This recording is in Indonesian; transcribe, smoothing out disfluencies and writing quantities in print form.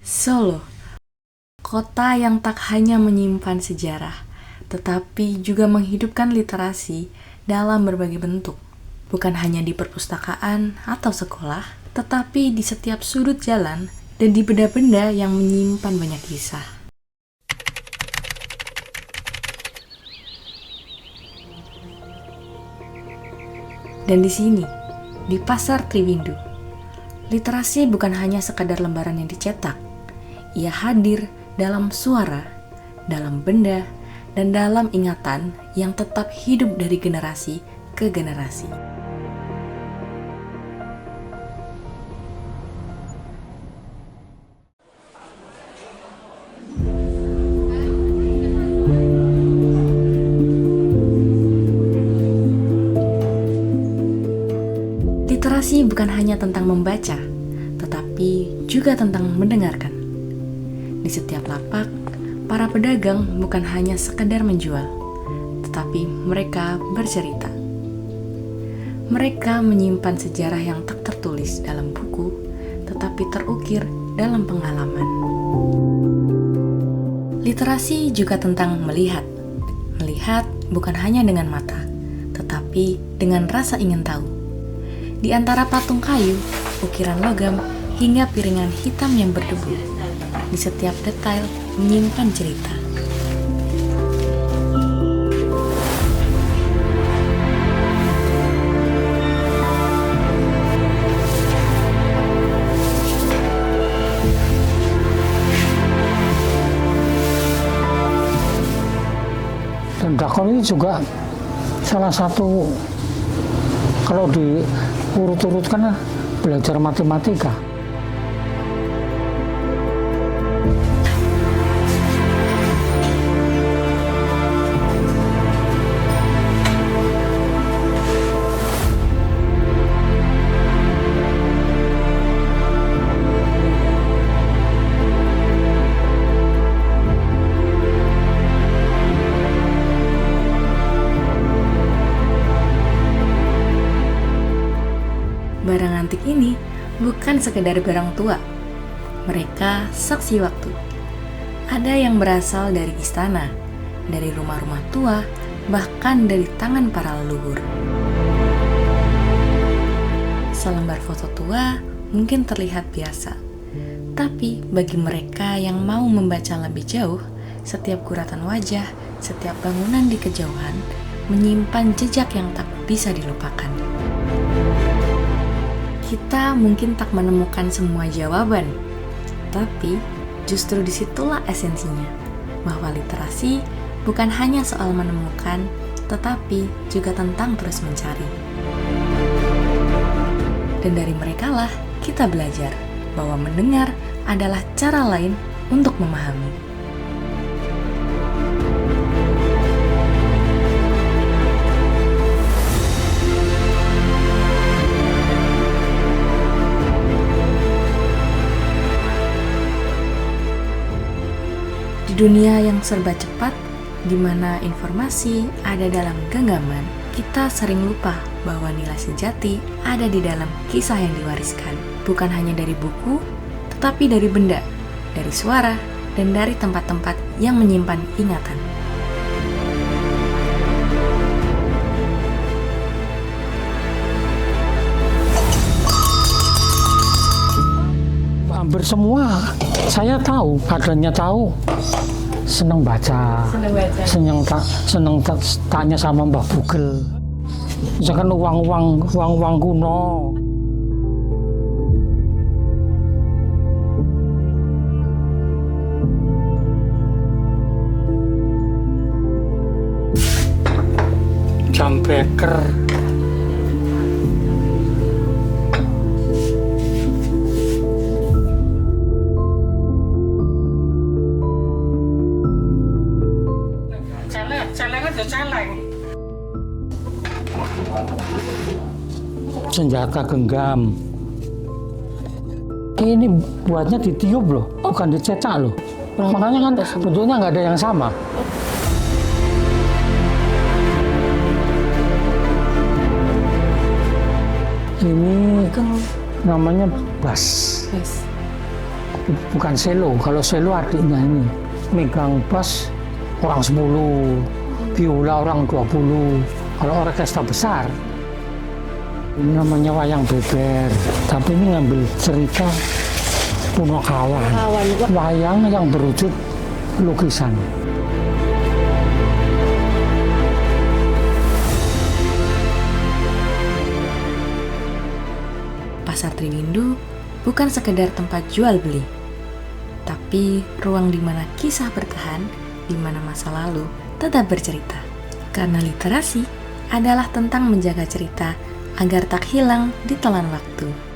Solo, kota yang tak hanya menyimpan sejarah, tetapi juga menghidupkan literasi dalam berbagai bentuk. Bukan hanya di perpustakaan atau sekolah, tetapi di setiap sudut jalan dan di benda-benda yang menyimpan banyak kisah. Dan di sini, di Pasar Triwindu, literasi bukan hanya sekadar lembaran yang dicetak. Ia hadir dalam suara, dalam benda, dan dalam ingatan yang tetap hidup dari generasi ke generasi. Literasi bukan hanya tentang membaca, tetapi juga tentang mendengarkan. Di setiap lapak, para pedagang bukan hanya sekedar menjual, tetapi mereka bercerita. Mereka menyimpan sejarah yang tak tertulis dalam buku, tetapi terukir dalam pengalaman. Literasi juga tentang melihat. Melihat bukan hanya dengan mata, tetapi dengan rasa ingin tahu. Di antara patung kayu, ukiran logam, hingga piringan hitam yang berdebu, di setiap detail menyimpan cerita. Dan Dakon ini juga salah satu, kalau diurut-urutkan, belajar matematika. Barang antik ini bukan sekedar barang tua. Mereka saksi waktu. Ada yang berasal dari istana, dari rumah-rumah tua, bahkan dari tangan para leluhur. Selembar foto tua mungkin terlihat biasa, tapi bagi mereka yang mau membaca lebih jauh, setiap guratan wajah, setiap bangunan di kejauhan menyimpan jejak yang tak bisa dilupakan. Kita mungkin tak menemukan semua jawaban, tapi justru disitulah esensinya, bahwa literasi bukan hanya soal menemukan, tetapi juga tentang terus mencari. Dan dari merekalah kita belajar bahwa mendengar adalah cara lain untuk memahami. Di dunia yang serba cepat, di mana informasi ada dalam genggaman, kita sering lupa bahwa nilai sejati ada di dalam kisah yang diwariskan. Bukan hanya dari buku, tetapi dari benda, dari suara, dan dari tempat-tempat yang menyimpan ingatan. Hampir semua saya tahu, adanya tahu. Seneng baca, seneng tanya sama Mbah Bugel. Misalkan uang kuno. Jam beker. Senjata genggam. Ini buatnya ditiup loh, bukan dicetak loh. Makanya kan bentuknya nggak ada yang sama. Ini namanya bas. bukan selo. Kalau selo adiknya ini megang bass orang 10, biola orang 20. Kalau orkestra besar ini namanya wayang beber, tapi ini ngambil cerita Punokawan, wayang yang berwujud lukisan. Pasar Trinindu bukan sekedar tempat jual beli, tapi ruang di mana kisah bertahan, di mana masa lalu tetap bercerita. Karena literasi adalah tentang menjaga cerita agar tak hilang di telan waktu.